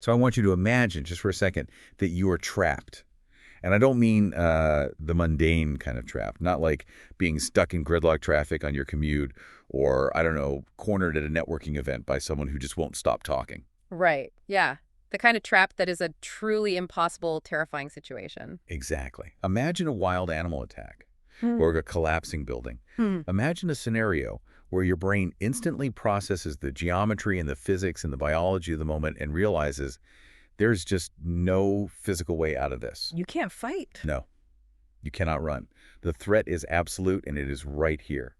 So I want you to imagine, just for a second, that you are trapped. And I don't mean the mundane kind of trap, not like being stuck in gridlock traffic on your commute or, I don't know, cornered at a networking event by someone who just won't stop talking. Right. Yeah. The kind of trap that is a truly impossible, terrifying situation. Exactly. Imagine a wild animal attack Hmm. or a collapsing building. Hmm. Imagine a scenario where your brain instantly processes the geometry and the physics and the biology of the moment and realizes there's just no physical way out of this. You can't fight. No, you cannot run. The threat is absolute and it is right here.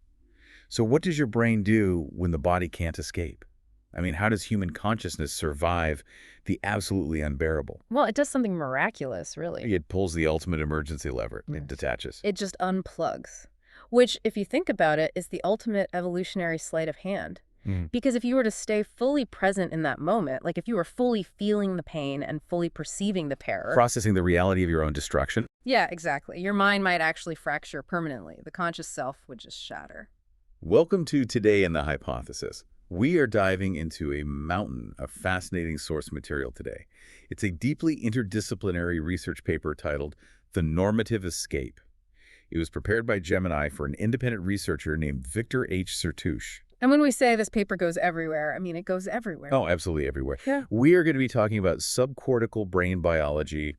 So what does your brain do when the body can't escape? I mean, how does human consciousness survive the absolutely unbearable? Well, it does something miraculous, really. It pulls the ultimate emergency lever. It Yes. detaches. It just unplugs. Which, if you think about it, is the ultimate evolutionary sleight of hand. Mm. Because if you were to stay fully present in that moment, like if you were fully feeling the pain and fully perceiving the terror. Processing the reality of your own destruction. Yeah, exactly. Your mind might actually fracture permanently. The conscious self would just shatter. Welcome to Today in the Hypothesis. We are diving into a mountain of fascinating source material today. It's a deeply interdisciplinary research paper titled The Normative Escape. It was prepared by Gemini for an independent researcher named Victor H. Sertouche. And when we say this paper goes everywhere, I mean it goes everywhere. Oh, absolutely everywhere. Yeah. We are going to be talking about subcortical brain biology,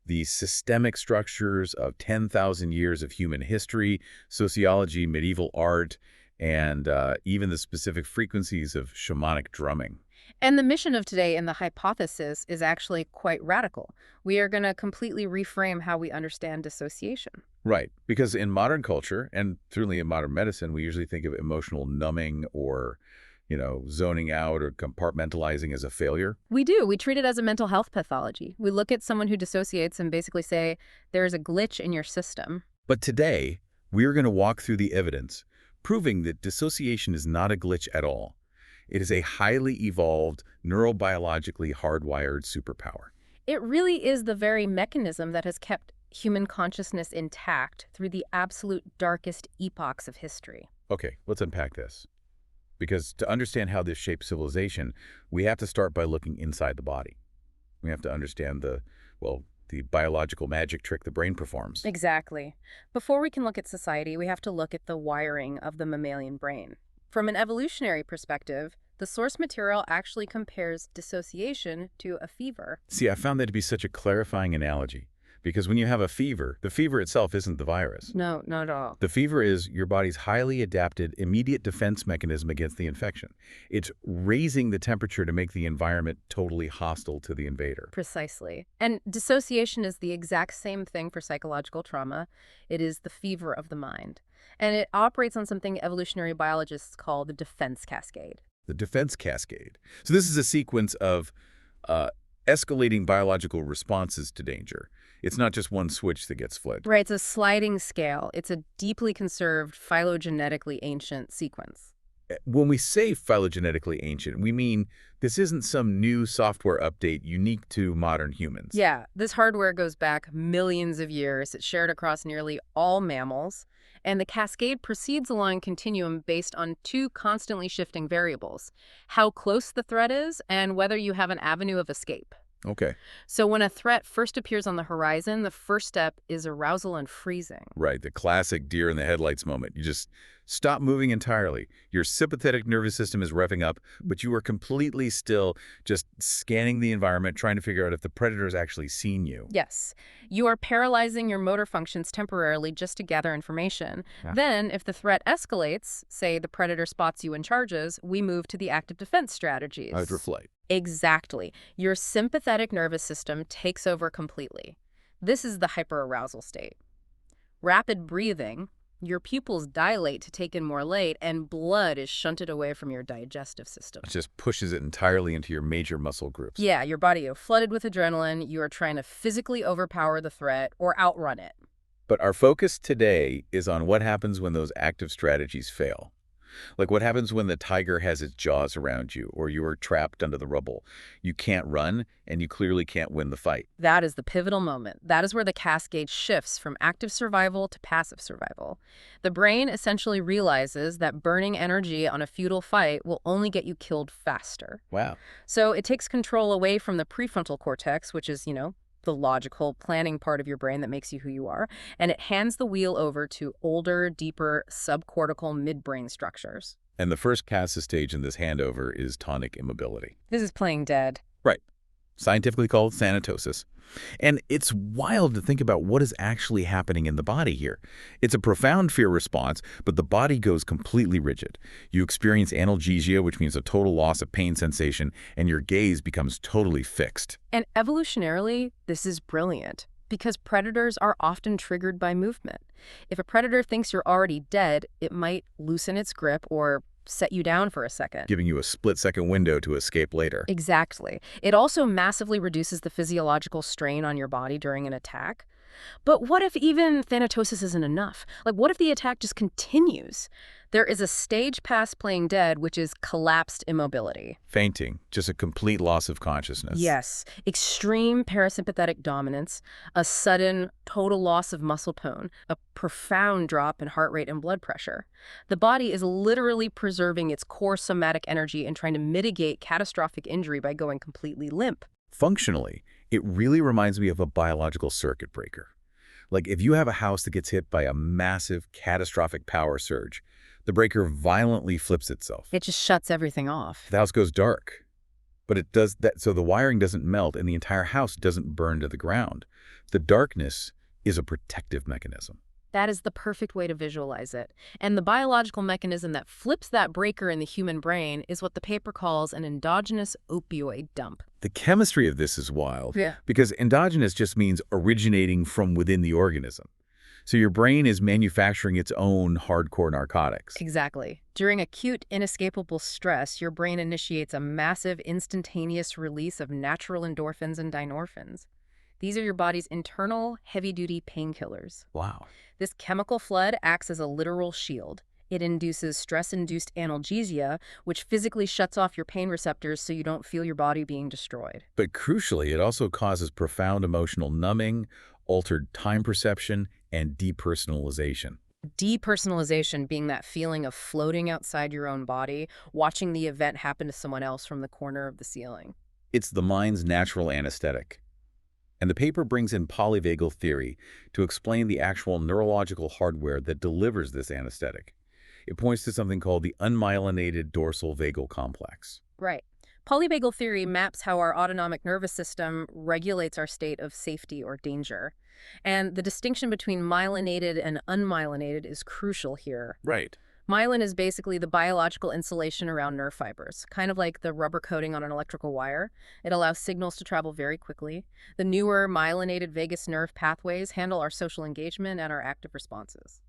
the systemic structures of 10,000 years of human history, sociology, medieval art, and even the specific frequencies of shamanic drumming. And the mission of Today in the Hypothesis is actually quite radical. We are going to completely reframe how we understand dissociation. Right, because in modern culture, and certainly in modern medicine, we usually think of emotional numbing or, zoning out or compartmentalizing as a failure. We do. We treat it as a mental health pathology. We look at someone who dissociates and basically say, there's a glitch in your system. But today, we are going to walk through the evidence, proving that dissociation is not a glitch at all. It is a highly evolved, neurobiologically hardwired superpower. It really is the very mechanism that has kept human consciousness intact through the absolute darkest epochs of history. Okay, let's unpack this. Because to understand how this shapes civilization, we have to start by looking inside the body. We have to understand the biological magic trick the brain performs. Exactly. Before we can look at society, we have to look at the wiring of the mammalian brain. From an evolutionary perspective, the source material actually compares dissociation to a fever. See, I found that to be such a clarifying analogy. Because when you have a fever, the fever itself isn't the virus. No, not at all. The fever is your body's highly adapted, immediate defense mechanism against the infection. It's raising the temperature to make the environment totally hostile to the invader. Precisely. And dissociation is the exact same thing for psychological trauma. It is the fever of the mind. And it operates on something evolutionary biologists call the defense cascade. The defense cascade. So this is a sequence of escalating biological responses to danger. It's not just one switch that gets flipped. Right, it's a sliding scale. It's a deeply conserved, phylogenetically ancient sequence. When we say phylogenetically ancient, we mean this isn't some new software update unique to modern humans. Yeah, this hardware goes back millions of years. It's shared across nearly all mammals. And the cascade proceeds along a continuum based on two constantly shifting variables: how close the threat is and whether you have an avenue of escape. Okay. So when a threat first appears on the horizon, the first step is arousal and freezing. Right, the classic deer in the headlights moment. You just stop moving entirely. Your sympathetic nervous system is revving up, but you are completely still, just scanning the environment, trying to figure out if the predator's actually seen you. Yes, you are paralyzing your motor functions temporarily just to gather information. Yeah. Then, if the threat escalates, say the predator spots you and charges, we move to the active defense strategies. Fight or flight. Exactly. Your sympathetic nervous system takes over completely. This is the hyperarousal state. Rapid breathing, your pupils dilate to take in more light, and blood is shunted away from your digestive system. It just pushes it entirely into your major muscle groups. Yeah, your body is flooded with adrenaline. You are trying to physically overpower the threat or outrun it. But our focus today is on what happens when those active strategies fail. Like what happens when the tiger has its jaws around you or you are trapped under the rubble. You can't run and you clearly can't win the fight. That is the pivotal moment. That is where the cascade shifts from active survival to passive survival. The brain essentially realizes that burning energy on a futile fight will only get you killed faster. Wow. So it takes control away from the prefrontal cortex, which is, the logical planning part of your brain that makes you who you are, and it hands the wheel over to older, deeper subcortical midbrain structures. And the first CASA stage in this handover is tonic immobility. This is playing dead. Right. Scientifically called thanatosis. And it's wild to think about what is actually happening in the body here. It's a profound fear response, but the body goes completely rigid. You experience analgesia, which means a total loss of pain sensation, and your gaze becomes totally fixed. And evolutionarily, this is brilliant, because predators are often triggered by movement. If a predator thinks you're already dead, it might loosen its grip or set you down for a second. Giving you a split-second window to escape later. Exactly. It also massively reduces the physiological strain on your body during an attack. But what if even thanatosis isn't enough? Like, what if the attack just continues? There is a stage past playing dead, which is collapsed immobility. Fainting, just a complete loss of consciousness. Yes. Extreme parasympathetic dominance, a sudden total loss of muscle tone, a profound drop in heart rate and blood pressure. The body is literally preserving its core somatic energy and trying to mitigate catastrophic injury by going completely limp. Functionally, it really reminds me of a biological circuit breaker. Like if you have a house that gets hit by a massive, catastrophic power surge, the breaker violently flips itself. It just shuts everything off. The house goes dark. But it does that so the wiring doesn't melt and the entire house doesn't burn to the ground. The darkness is a protective mechanism. That is the perfect way to visualize it. And the biological mechanism that flips that breaker in the human brain is what the paper calls an endogenous opioid dump. The chemistry of this is wild. Yeah. Because endogenous just means originating from within the organism. So your brain is manufacturing its own hardcore narcotics. Exactly. During acute, inescapable stress, your brain initiates a massive, instantaneous release of natural endorphins and dynorphins. These are your body's internal, heavy-duty painkillers. Wow. This chemical flood acts as a literal shield. It induces stress-induced analgesia, which physically shuts off your pain receptors so you don't feel your body being destroyed. But crucially, it also causes profound emotional numbing, altered time perception, and depersonalization. Depersonalization being that feeling of floating outside your own body, watching the event happen to someone else from the corner of the ceiling. It's the mind's natural anesthetic. And the paper brings in polyvagal theory to explain the actual neurological hardware that delivers this anesthetic. It points to something called the unmyelinated dorsal vagal complex. Right. Polyvagal theory maps how our autonomic nervous system regulates our state of safety or danger. And the distinction between myelinated and unmyelinated is crucial here. Right. Myelin is basically the biological insulation around nerve fibers, kind of like the rubber coating on an electrical wire. It allows signals to travel very quickly. The newer myelinated vagus nerve pathways handle our social engagement and our active responses.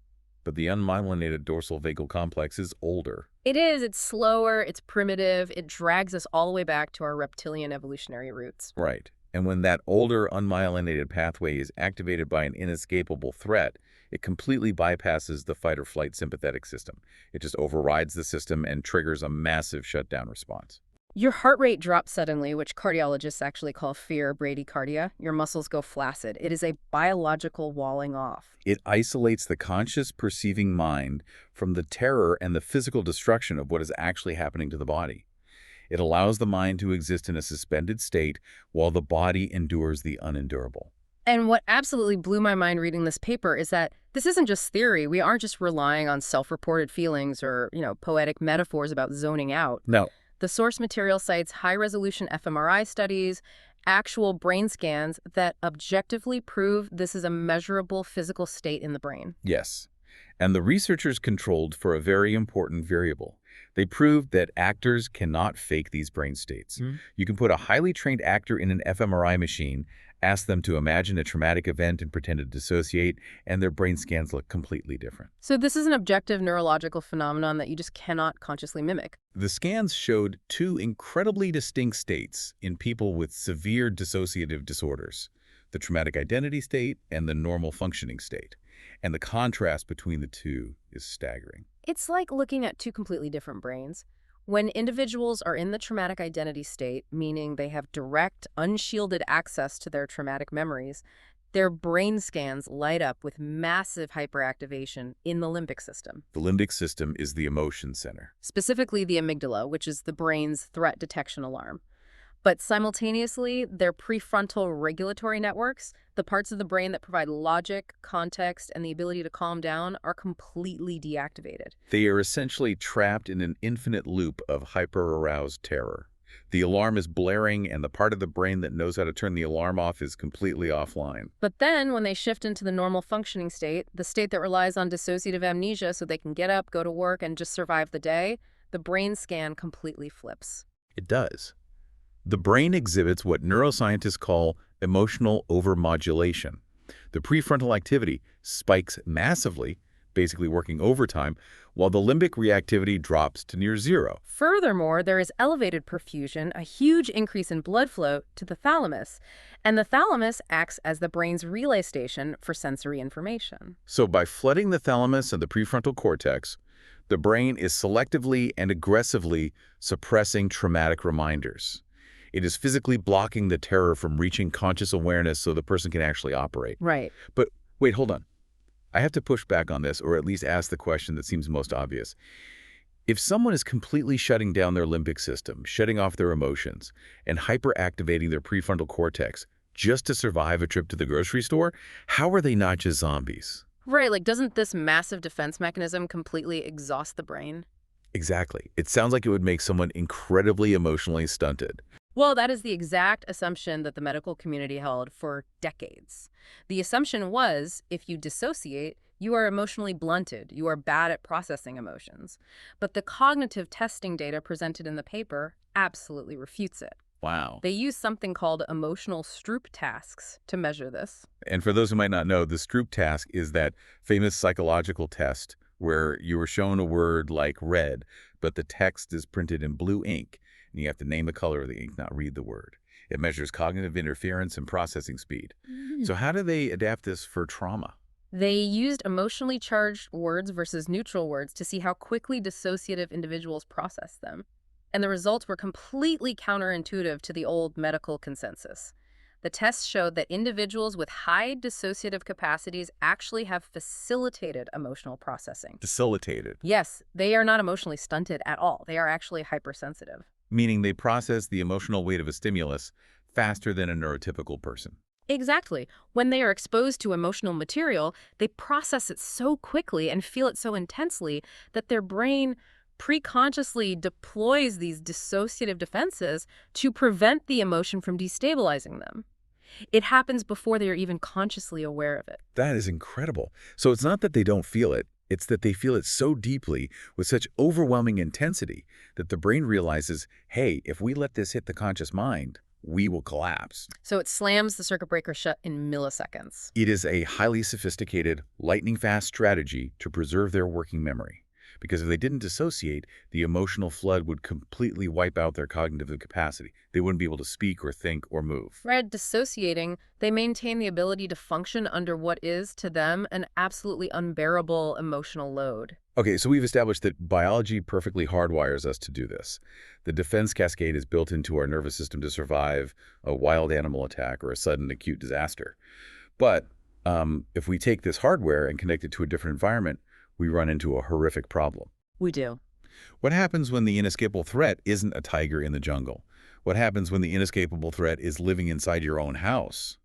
But the unmyelinated dorsal vagal complex is older. It is. It's slower. It's primitive. It drags us all the way back to our reptilian evolutionary roots. Right. And when that older unmyelinated pathway is activated by an inescapable threat, it completely bypasses the fight-or-flight sympathetic system. It just overrides the system and triggers a massive shutdown response. Your heart rate drops suddenly, which cardiologists actually call fear bradycardia. Your muscles go flaccid. It is a biological walling off. It isolates the conscious perceiving mind from the terror and the physical destruction of what is actually happening to the body. It allows the mind to exist in a suspended state while the body endures the unendurable. And what absolutely blew my mind reading this paper is that this isn't just theory. We aren't just relying on self-reported feelings or, poetic metaphors about zoning out. No. The source material cites high-resolution fMRI studies, actual brain scans that objectively prove this is a measurable physical state in the brain. Yes. And the researchers controlled for a very important variable. They proved that actors cannot fake these brain states. You can put a highly trained actor in an fMRI machine, ask them to imagine a traumatic event and pretend to dissociate, and their brain scans look completely different. So this is an objective neurological phenomenon that you just cannot consciously mimic. The scans showed two incredibly distinct states in people with severe dissociative disorders. the traumatic identity state and the normal functioning state. And the contrast between the two is staggering. It's like looking at two completely different brains. When individuals are in the traumatic identity state, meaning they have direct, unshielded access to their traumatic memories, their brain scans light up with massive hyperactivation in the limbic system. The limbic system is the emotion center. Specifically the amygdala, which is the brain's threat detection alarm. But simultaneously, their prefrontal regulatory networks, the parts of the brain that provide logic, context, and the ability to calm down, are completely deactivated. They are essentially trapped in an infinite loop of hyper-aroused terror. The alarm is blaring, and the part of the brain that knows how to turn the alarm off is completely offline. But then, when they shift into the normal functioning state, the state that relies on dissociative amnesia so they can get up, go to work, and just survive the day, the brain scan completely flips. It does. The brain exhibits what neuroscientists call emotional overmodulation. The prefrontal activity spikes massively, basically working overtime, while the limbic reactivity drops to near zero. Furthermore, there is elevated perfusion, a huge increase in blood flow to the thalamus, and the thalamus acts as the brain's relay station for sensory information. So by flooding the thalamus and the prefrontal cortex, the brain is selectively and aggressively suppressing traumatic reminders. It is physically blocking the terror from reaching conscious awareness so the person can actually operate. Right. But wait, hold on. I have to push back on this, or at least ask the question that seems most obvious. If someone is completely shutting down their limbic system, shutting off their emotions, and hyperactivating their prefrontal cortex just to survive a trip to the grocery store, how are they not just zombies? Right, like doesn't this massive defense mechanism completely exhaust the brain? Exactly. It sounds like it would make someone incredibly emotionally stunted. Well, that is the exact assumption that the medical community held for decades. The assumption was, if you dissociate, you are emotionally blunted, you are bad at processing emotions. But the cognitive testing data presented in the paper absolutely refutes it. Wow. They use something called emotional Stroop tasks to measure this. And for those who might not know, the Stroop task is that famous psychological test where you were shown a word like red, but the text is printed in blue ink, and you have to name the color of the ink, not read the word. It measures cognitive interference and processing speed. So how do they adapt this for trauma? They used emotionally charged words versus neutral words to see how quickly dissociative individuals process them. And the results were completely counterintuitive to the old medical consensus. The tests showed that individuals with high dissociative capacities actually have facilitated emotional processing. Facilitated. Yes, they are not emotionally stunted at all. They are actually hypersensitive. Meaning they process the emotional weight of a stimulus faster than a neurotypical person. Exactly. When they are exposed to emotional material, they process it so quickly and feel it so intensely that their brain preconsciously deploys these dissociative defenses to prevent the emotion from destabilizing them. It happens before they are even consciously aware of it. That is incredible. So it's not that they don't feel it. It's that they feel it so deeply with such overwhelming intensity that the brain realizes, hey, if we let this hit the conscious mind, we will collapse. So it slams the circuit breaker shut in milliseconds. It is a highly sophisticated, lightning-fast strategy to preserve their working memory. Because if they didn't dissociate, the emotional flood would completely wipe out their cognitive capacity. They wouldn't be able to speak or think or move. Right, dissociating, they maintain the ability to function under what is, to them, an absolutely unbearable emotional load. Okay, so we've established that biology perfectly hardwires us to do this. The defense cascade is built into our nervous system to survive a wild animal attack or a sudden acute disaster. But if we take this hardware and connect it to a different environment, we run into a horrific problem. We do. What happens when the inescapable threat isn't a tiger in the jungle? What happens when the inescapable threat is living inside your own house?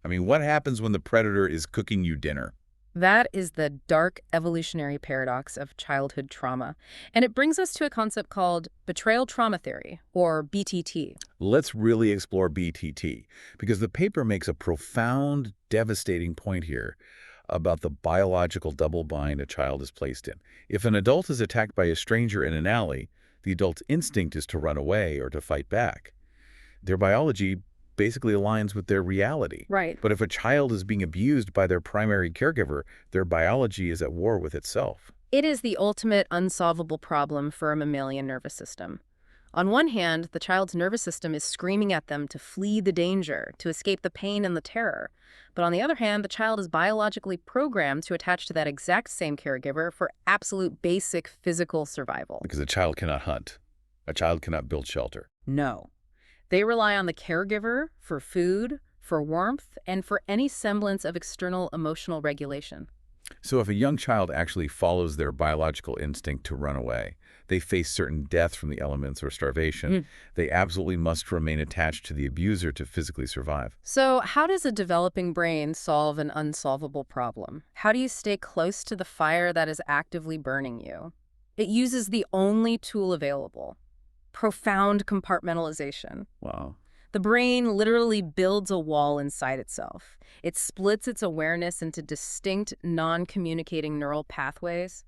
I mean, what happens when the predator is cooking you dinner? That is the dark evolutionary paradox of childhood trauma. And it brings us to a concept called betrayal trauma theory, or BTT. Let's really explore BTT, because the paper makes a profound, devastating point here about the biological double bind a child is placed in. If an adult is attacked by a stranger in an alley, the adult's instinct is to run away or to fight back. Their biology basically aligns with their reality. Right. But if a child is being abused by their primary caregiver, their biology is at war with itself. It is the ultimate unsolvable problem for a mammalian nervous system. On one hand, the child's nervous system is screaming at them to flee the danger, to escape the pain and the terror. But on the other hand, the child is biologically programmed to attach to that exact same caregiver for absolute basic physical survival. Because a child cannot hunt. A child cannot build shelter. No. They rely on the caregiver for food, for warmth, and for any semblance of external emotional regulation. So if a young child actually follows their biological instinct to run away, they face certain death from the elements or starvation, they absolutely must remain attached to the abuser to physically survive. So how does a developing brain solve an unsolvable problem? How do you stay close to the fire that is actively burning you? It uses the only tool available: profound compartmentalization. Wow. The brain literally builds a wall inside itself. It splits its awareness into distinct, non-communicating neural pathways.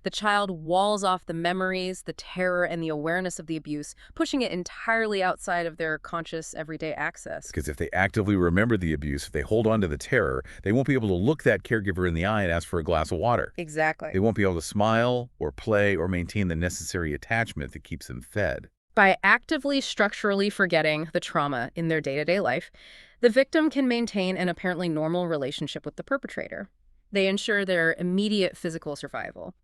The child walls off the memories, the terror, and the awareness of the abuse, pushing it entirely outside of their conscious, everyday access. Because if they actively remember the abuse, if they hold on to the terror, they won't be able to look that caregiver in the eye and ask for a glass of water. Exactly. They won't be able to smile or play or maintain the necessary attachment that keeps them fed. By actively structurally forgetting the trauma in their day-to-day life, the victim can maintain an apparently normal relationship with the perpetrator. They ensure their immediate physical survival.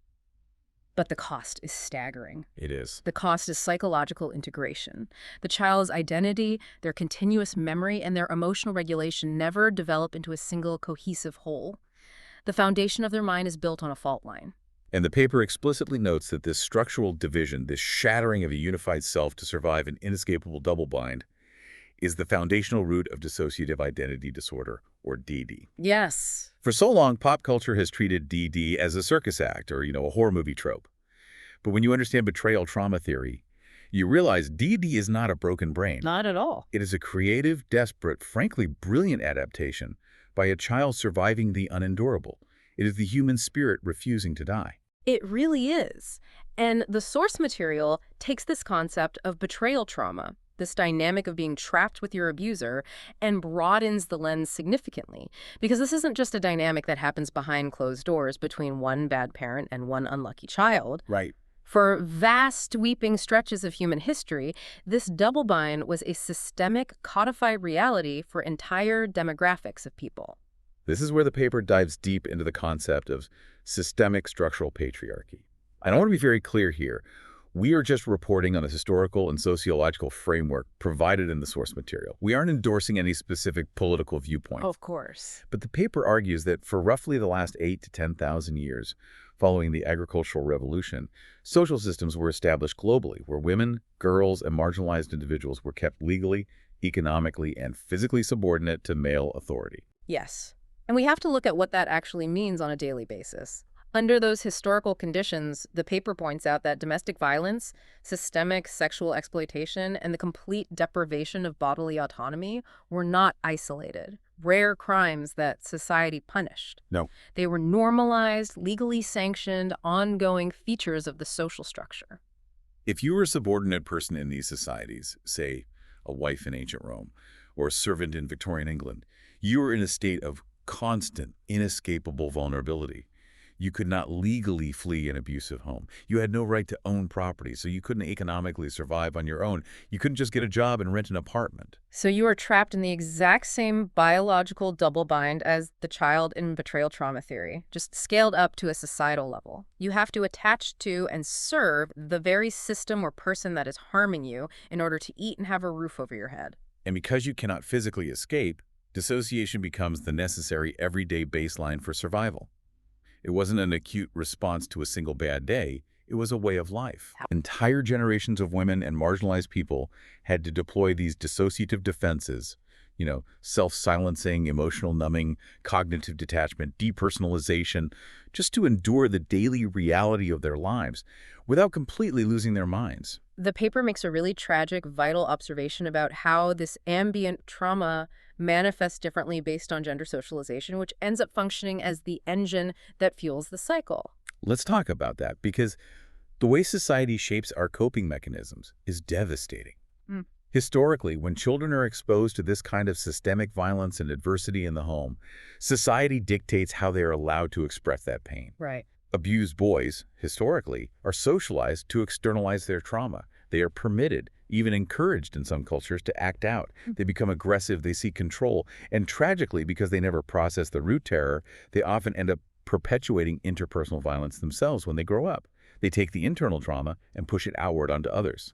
But the cost is staggering. It is. The cost is psychological integration. The child's identity, their continuous memory, and their emotional regulation never develop into a single cohesive whole. The foundation of their mind is built on a fault line. And the paper explicitly notes that this structural division, this shattering of a unified self to survive an inescapable double bind, is the foundational root of dissociative identity disorder, or DD. Yes. For so long, pop culture has treated DD as a circus act or, a horror movie trope. But when you understand betrayal trauma theory, you realize DD is not a broken brain. Not at all. It is a creative, desperate, frankly brilliant adaptation by a child surviving the unendurable. It is the human spirit refusing to die. It really is. And the source material takes this concept of betrayal trauma, this dynamic of being trapped with your abuser, and broadens the lens significantly. Because this isn't just a dynamic that happens behind closed doors between one bad parent and one unlucky child. Right. For vast sweeping stretches of human history, this double bind was a systemic, codified reality for entire demographics of people. This is where the paper dives deep into the concept of systemic structural patriarchy. I want to be very clear here. We are just reporting on the historical and sociological framework provided in the source material. We aren't endorsing any specific political viewpoint. Of course. But the paper argues that for roughly the last 8,000 to 10,000 years, following the agricultural revolution, social systems were established globally where women, girls, and marginalized individuals were kept legally, economically, and physically subordinate to male authority. Yes. And we have to look at what that actually means on a daily basis. Under those historical conditions, the paper points out that domestic violence, systemic sexual exploitation, and the complete deprivation of bodily autonomy were not isolated, rare crimes that society punished. No. They were normalized, legally sanctioned, ongoing features of the social structure. If you were a subordinate person in these societies, say a wife in ancient Rome or a servant in Victorian England, you were in a state of constant, inescapable vulnerability. You could not legally flee an abusive home. You had no right to own property, so you couldn't economically survive on your own. You couldn't just get a job and rent an apartment. So you are trapped in the exact same biological double bind as the child in betrayal trauma theory, just scaled up to a societal level. You have to attach to and serve the very system or person that is harming you in order to eat and have a roof over your head. And because you cannot physically escape, dissociation becomes the necessary everyday baseline for survival. It wasn't an acute response to a single bad day. It was a way of life. Entire generations of women and marginalized people had to deploy these dissociative defenses, self-silencing, emotional numbing, cognitive detachment, depersonalization, just to endure the daily reality of their lives without completely losing their minds. The paper makes a really tragic, vital observation about how this ambient trauma manifests differently based on gender socialization, which ends up functioning as the engine that fuels the cycle. Let's talk about that, because the way society shapes our coping mechanisms is devastating. Historically, when children are exposed to this kind of systemic violence and adversity in the home, society dictates how they are allowed to express that pain. Right. Abused boys, historically, are socialized to externalize their trauma. They are permitted, even encouraged in some cultures, to act out. They become aggressive, they seek control, and tragically, because they never process the root terror, they often end up perpetuating interpersonal violence themselves when they grow up. They take the internal trauma and push it outward onto others.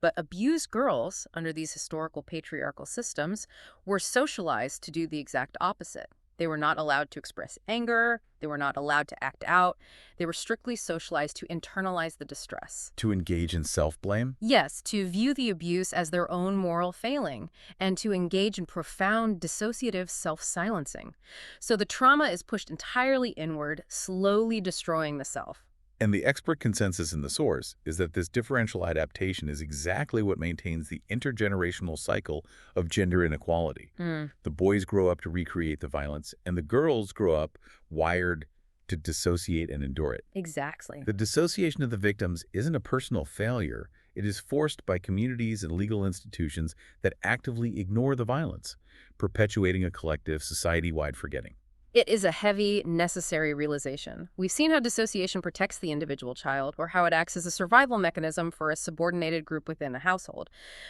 But abused girls, under these historical patriarchal systems, were socialized to do the exact opposite. They were not allowed to express anger. They were not allowed to act out. They were strictly socialized to internalize the distress. To engage in self-blame? Yes, to view the abuse as their own moral failing, and to engage in profound dissociative self-silencing. So the trauma is pushed entirely inward, slowly destroying the self. And the expert consensus in the source is that this differential adaptation is exactly what maintains the intergenerational cycle of gender inequality. The boys grow up to recreate the violence, and the girls grow up wired to dissociate and endure it. Exactly. The dissociation of the victims isn't a personal failure. It is forced by communities and legal institutions that actively ignore the violence, perpetuating a collective society-wide forgetting. It is a heavy, necessary realization. We've seen how dissociation protects the individual child, or how it acts as a survival mechanism for a subordinated group within a household.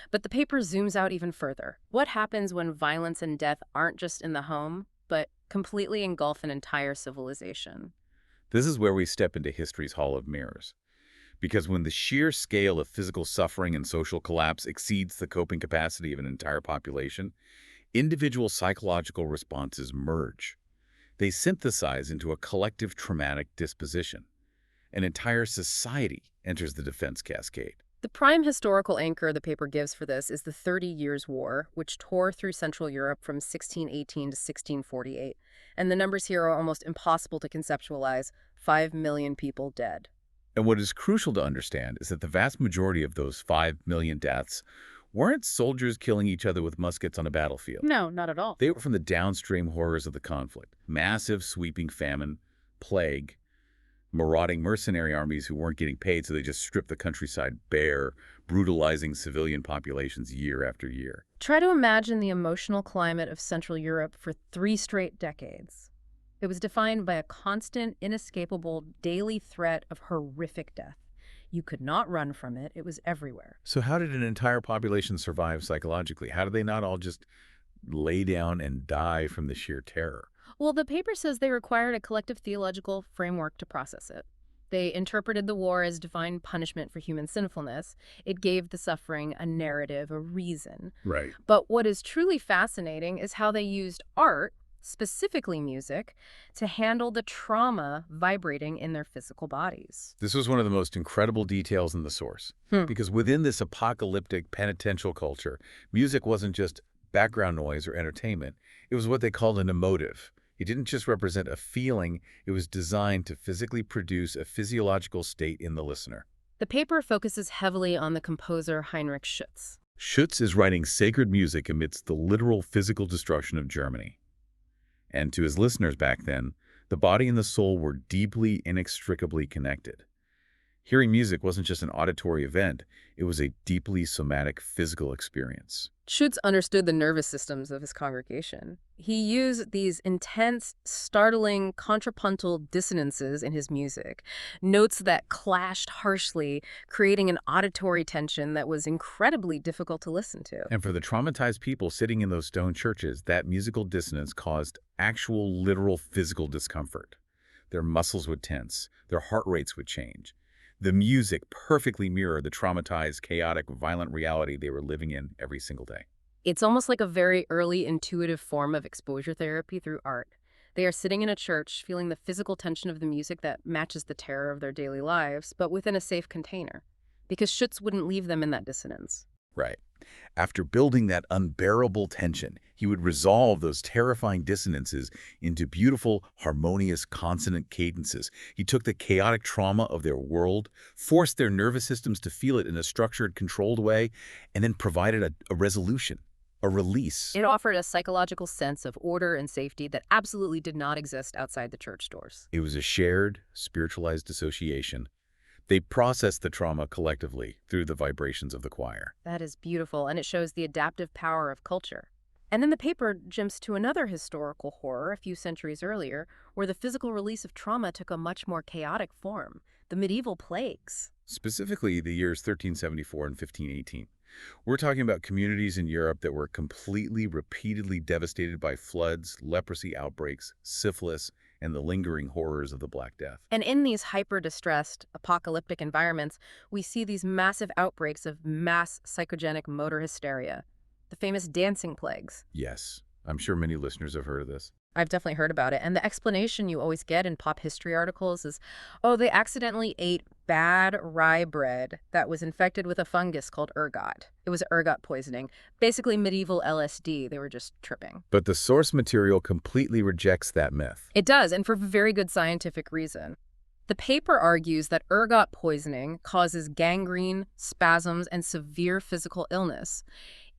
But the paper zooms out even further. What happens when violence and death aren't just in the home, but completely engulf an entire civilization? This is where we step into history's Hall of Mirrors. Because when the sheer scale of physical suffering and social collapse exceeds the coping capacity of an entire population, individual psychological responses merge. They synthesize into a collective traumatic disposition. An entire society enters the defense cascade. The prime historical anchor the paper gives for this is the 30 Years' War, which tore through Central Europe from 1618 to 1648. And the numbers here are almost impossible to conceptualize: 5 million people dead. And what is crucial to understand is that the vast majority of those 5 million deaths weren't soldiers killing each other with muskets on a battlefield. No, not at all. They were from the downstream horrors of the conflict. Massive, sweeping famine, plague, marauding mercenary armies who weren't getting paid, so they just stripped the countryside bare, brutalizing civilian populations year after year. Try to imagine the emotional climate of Central Europe for 3 straight decades. It was defined by a constant, inescapable, daily threat of horrific death. You could not run from it. It was everywhere. So how did an entire population survive psychologically? How did they not all just lay down and die from the sheer terror? Well, the paper says they required a collective theological framework to process it. They interpreted the war as divine punishment for human sinfulness. It gave the suffering a narrative, a reason. Right. But what is truly fascinating is how they used art, specifically music, to handle the trauma vibrating in their physical bodies. This was one of the most incredible details in the source. Because within this apocalyptic penitential culture, music wasn't just background noise or entertainment. It was what they called an emotive. It didn't just represent a feeling. It was designed to physically produce a physiological state in the listener. The paper focuses heavily on the composer Heinrich Schütz. Schütz is writing sacred music amidst the literal physical destruction of Germany. And to his listeners back then, the body and the soul were deeply, inextricably connected. Hearing music wasn't just an auditory event, it was a deeply somatic physical experience. Schütz understood the nervous systems of his congregation. He used these intense, startling, contrapuntal dissonances in his music, notes that clashed harshly, creating an auditory tension that was incredibly difficult to listen to. And for the traumatized people sitting in those stone churches, that musical dissonance caused actual, literal physical discomfort. Their muscles would tense, their heart rates would change. The music perfectly mirrored the traumatized, chaotic, violent reality they were living in every single day. It's almost like a very early intuitive form of exposure therapy through art. They are sitting in a church, feeling the physical tension of the music that matches the terror of their daily lives, but within a safe container, because Schütz wouldn't leave them in that dissonance. Right. After building that unbearable tension, he would resolve those terrifying dissonances into beautiful, harmonious, consonant cadences. He took the chaotic trauma of their world, forced their nervous systems to feel it in a structured, controlled way, and then provided a resolution, a release. It offered a psychological sense of order and safety that absolutely did not exist outside the church doors. It was a shared, spiritualized dissociation. They processed the trauma collectively through the vibrations of the choir. That is beautiful, and it shows the adaptive power of culture. And then the paper jumps to another historical horror a few centuries earlier, where the physical release of trauma took a much more chaotic form: the medieval plagues. specifically the years 1374 and 1518. We're talking about communities in Europe that were completely, repeatedly devastated by floods, leprosy outbreaks, syphilis, and the lingering horrors of the Black Death. And in these hyper-distressed, apocalyptic environments, we see these massive outbreaks of mass psychogenic motor hysteria, the famous dancing plagues. Yes, I'm sure many listeners have heard of this. I've definitely heard about it. And the explanation you always get in pop history articles is, oh, they accidentally ate bad rye bread that was infected with a fungus called ergot. It was ergot poisoning, basically medieval LSD. They were just tripping. But the source material completely rejects that myth. It does, and for very good scientific reason. The paper argues that ergot poisoning causes gangrene, spasms, and severe physical illness.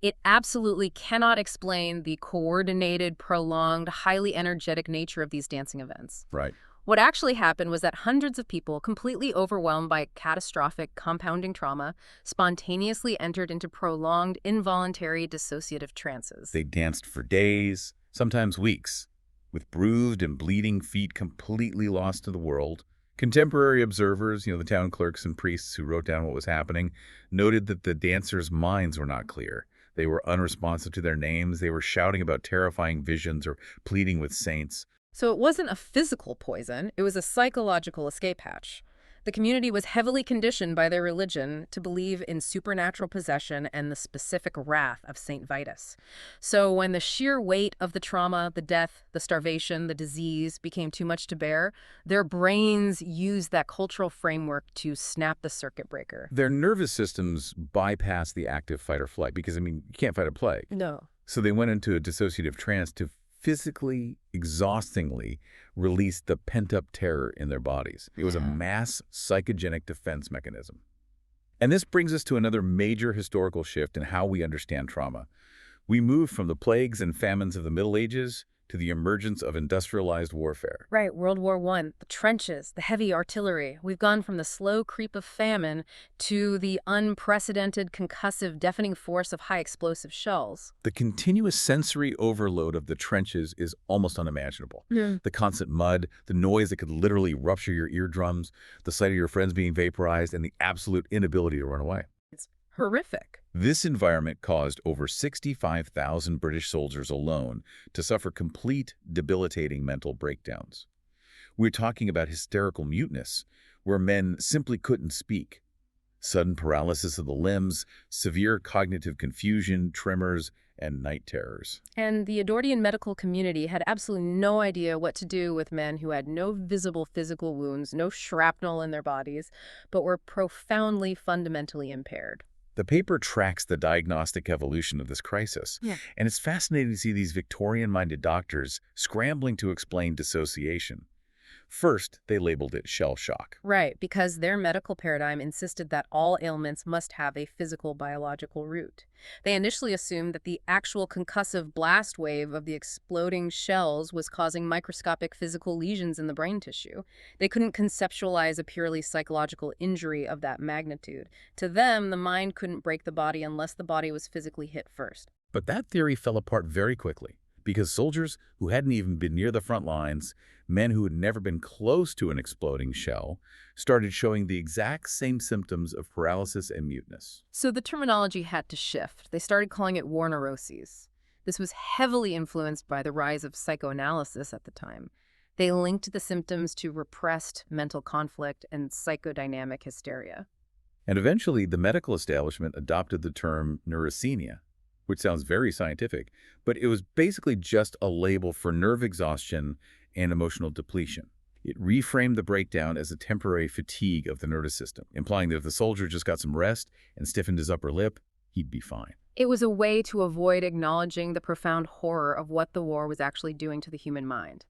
It absolutely cannot explain the coordinated, prolonged, highly energetic nature of these dancing events. Right. What actually happened was that hundreds of people, completely overwhelmed by catastrophic compounding trauma, spontaneously entered into prolonged, involuntary dissociative trances. They danced for days, sometimes weeks, with bruised and bleeding feet completely lost to the world. Contemporary observers, the town clerks and priests who wrote down what was happening, noted that the dancers' minds were not clear. They were unresponsive to their names. They were shouting about terrifying visions or pleading with saints. So it wasn't a physical poison, it was a psychological escape hatch. The community was heavily conditioned by their religion to believe in supernatural possession and the specific wrath of Saint Vitus. So when the sheer weight of the trauma, the death, the starvation, the disease became too much to bear, their brains used that cultural framework to snap the circuit breaker. Their nervous systems bypassed the active fight or flight because, you can't fight a plague. No. So they went into a dissociative trance to physically, exhaustingly release the pent-up terror in their bodies. It was a mass psychogenic defense mechanism. And this brings us to another major historical shift in how we understand trauma. We moved from the plagues and famines of the Middle Ages to the emergence of industrialized warfare. Right, World War I, the trenches, the heavy artillery. We've gone from the slow creep of famine to the unprecedented, concussive, deafening force of high explosive shells. The continuous sensory overload of the trenches is almost unimaginable. The constant mud, the noise that could literally rupture your eardrums, the sight of your friends being vaporized, and the absolute inability to run away. It's horrific. This environment caused over 65,000 British soldiers alone to suffer complete, debilitating mental breakdowns. We're talking about hysterical muteness, where men simply couldn't speak, sudden paralysis of the limbs, severe cognitive confusion, tremors, and night terrors. And the Edwardian medical community had absolutely no idea what to do with men who had no visible physical wounds, no shrapnel in their bodies, but were profoundly, fundamentally impaired. The paper tracks the diagnostic evolution of this crisis, and it's fascinating to see these Victorian-minded doctors scrambling to explain dissociation. First, they labeled it shell shock. Right, because their medical paradigm insisted that all ailments must have a physical biological root. They initially assumed that the actual concussive blast wave of the exploding shells was causing microscopic physical lesions in the brain tissue. They couldn't conceptualize a purely psychological injury of that magnitude. To them, the mind couldn't break the body unless the body was physically hit first. But that theory fell apart very quickly, because soldiers who hadn't even been near the front lines, men who had never been close to an exploding shell, started showing the exact same symptoms of paralysis and muteness. So the terminology had to shift. They started calling it war neuroses. This was heavily influenced by the rise of psychoanalysis at the time. They linked the symptoms to repressed mental conflict and psychodynamic hysteria. And eventually, the medical establishment adopted the term neurasthenia, which sounds very scientific, but it was basically just a label for nerve exhaustion and emotional depletion. It reframed the breakdown as a temporary fatigue of the nervous system, implying that if the soldier just got some rest and stiffened his upper lip, he'd be fine. It was a way to avoid acknowledging the profound horror of what the war was actually doing to the human mind.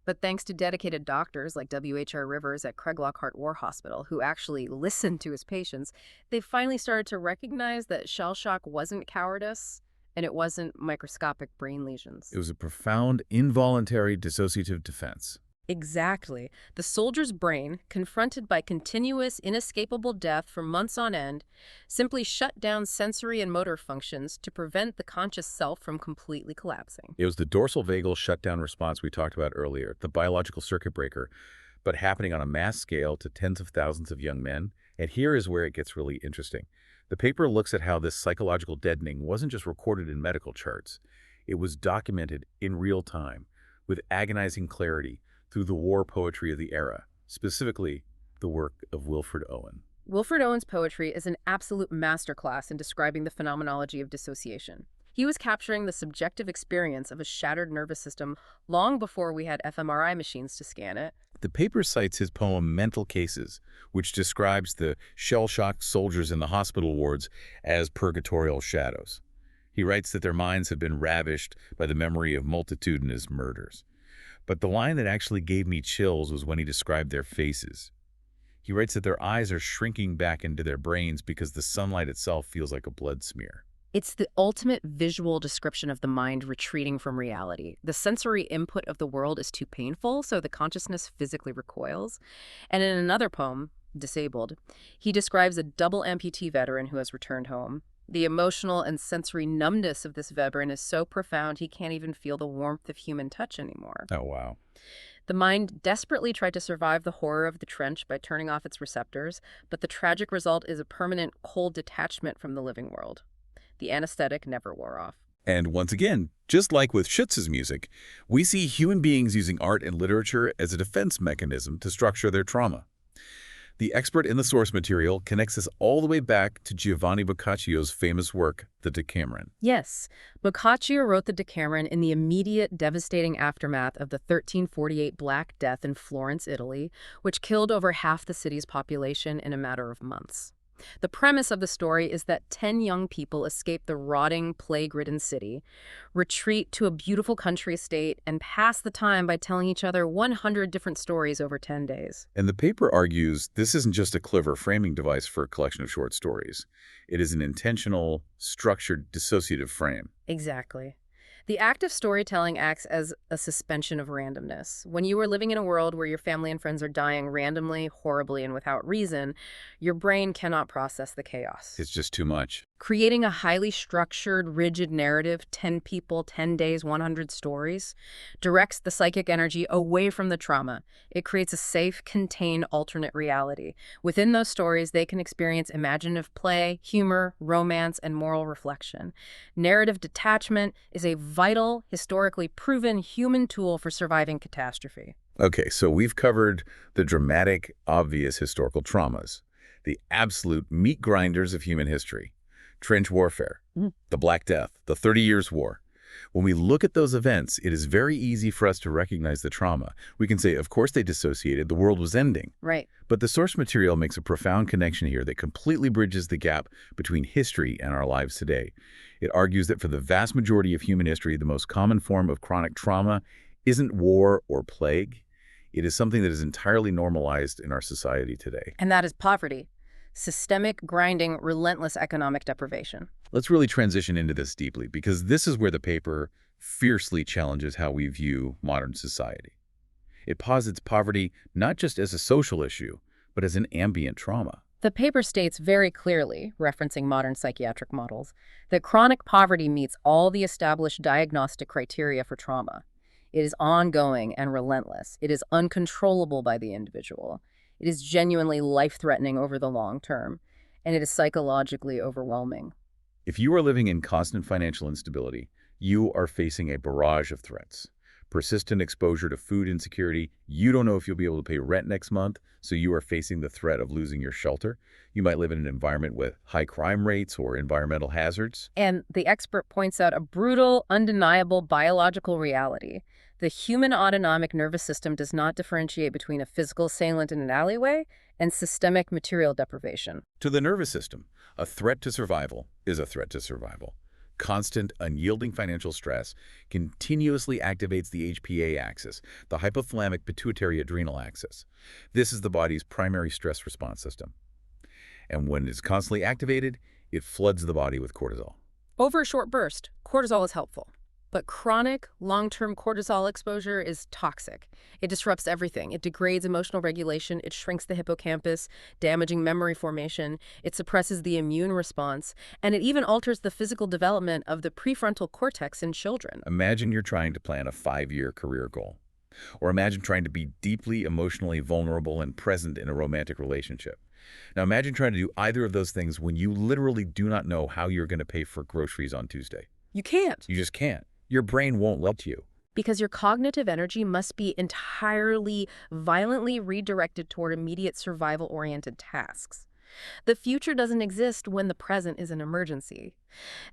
But thanks to dedicated doctors like W.H.R. Rivers at Craig Lockhart War Hospital, who actually listened to his patients, they finally started to recognize that shell shock wasn't cowardice, and it wasn't microscopic brain lesions. It was a profound, involuntary dissociative defense. Exactly. The soldier's brain, confronted by continuous, inescapable death for months on end, simply shut down sensory and motor functions to prevent the conscious self from completely collapsing. It was the dorsal vagal shutdown response we talked about earlier, the biological circuit breaker, but happening on a mass scale to tens of thousands of young men And here is where it gets really interesting. The paper looks at how this psychological deadening wasn't just recorded in medical charts. It was documented in real time, with agonizing clarity, through the war poetry of the era, specifically the work of Wilfred Owen. Wilfred Owen's poetry is an absolute masterclass in describing the phenomenology of dissociation. He was capturing the subjective experience of a shattered nervous system long before we had fMRI machines to scan it. The paper cites his poem Mental Cases, which describes the shell-shocked soldiers in the hospital wards as purgatorial shadows. He writes that their minds have been ravished by the memory of multitudinous murders. But the line that actually gave me chills was when he described their faces. He writes that their eyes are shrinking back into their brains because the sunlight itself feels like a blood smear. It's the ultimate visual description of the mind retreating from reality. The sensory input of the world is too painful, so the consciousness physically recoils. And in another poem, Disabled, he describes a double amputee veteran who has returned home. The emotional and sensory numbness of this veteran is so profound he can't even feel the warmth of human touch anymore. Oh, wow. The mind desperately tried to survive the horror of the trench by turning off its receptors, but the tragic result is a permanent cold detachment from the living world. The anesthetic never wore off. And once again, just like with Schutz's music, we see human beings using art and literature as a defense mechanism to structure their trauma. The expert in the source material connects us all the way back to Giovanni Boccaccio's famous work, The Decameron. Yes, Boccaccio wrote the Decameron in the immediate, devastating aftermath of the 1348 Black Death in Florence, Italy, which killed over half the city's population in a matter of months. The premise of the story is that 10 young people escape the rotting, plague-ridden city, retreat to a beautiful country estate, and pass the time by telling each other 100 different stories over 10 days. And the paper argues this isn't just a clever framing device for a collection of short stories. It is an intentional, structured, dissociative frame. Exactly. The act of storytelling acts as a suspension of randomness. When you are living in a world where your family and friends are dying randomly, horribly, and without reason, your brain cannot process the chaos. It's just too much. Creating a highly structured, rigid narrative, 10 people, 10 days, 100 stories, directs the psychic energy away from the trauma. It creates a safe, contained, alternate reality. Within those stories, they can experience imaginative play, humor, romance, and moral reflection. Narrative detachment is a vital, historically proven human tool for surviving catastrophe. Okay, so we've covered the dramatic, obvious historical traumas, the absolute meat grinders of human history. Trench warfare, the Black Death, the 30 Years' War. When we look at those events, it is very easy for us to recognize the trauma. We can say, of course they dissociated, the world was ending. Right. But the source material makes a profound connection here that completely bridges the gap between history and our lives today. It argues that for the vast majority of human history, the most common form of chronic trauma isn't war or plague. It is something that is entirely normalized in our society today. And that is poverty. Systemic, grinding, relentless economic deprivation. Let's really transition into this deeply, because this is where the paper fiercely challenges how we view modern society. It posits poverty not just as a social issue, but as an ambient trauma. The paper states very clearly, referencing modern psychiatric models, that chronic poverty meets all the established diagnostic criteria for trauma. It is ongoing and relentless. It is uncontrollable by the individual. It is genuinely life-threatening over the long term, and it is psychologically overwhelming. If you are living in constant financial instability, you are facing a barrage of threats. Persistent exposure to food insecurity, you don't know if you'll be able to pay rent next month, so you are facing the threat of losing your shelter. You might live in an environment with high crime rates or environmental hazards. And the expert points out a brutal, undeniable biological reality. The human autonomic nervous system does not differentiate between a physical assailant in an alleyway and systemic material deprivation. To the nervous system, a threat to survival is a threat to survival. Constant, unyielding financial stress continuously activates the HPA axis, the hypothalamic pituitary adrenal axis. This is the body's primary stress response system. And when it is constantly activated, it floods the body with cortisol. Over a short burst, cortisol is helpful. But chronic, long-term cortisol exposure is toxic. It disrupts everything. It degrades emotional regulation. It shrinks the hippocampus, damaging memory formation. It suppresses the immune response. And it even alters the physical development of the prefrontal cortex in children. Imagine you're trying to plan a 5-year career goal. Or imagine trying to be deeply emotionally vulnerable and present in a romantic relationship. Now imagine trying to do either of those things when you literally do not know how you're going to pay for groceries on Tuesday. You can't. You just can't. Your brain won't let you. Because your cognitive energy must be entirely, violently redirected toward immediate survival-oriented tasks. The future doesn't exist when the present is an emergency.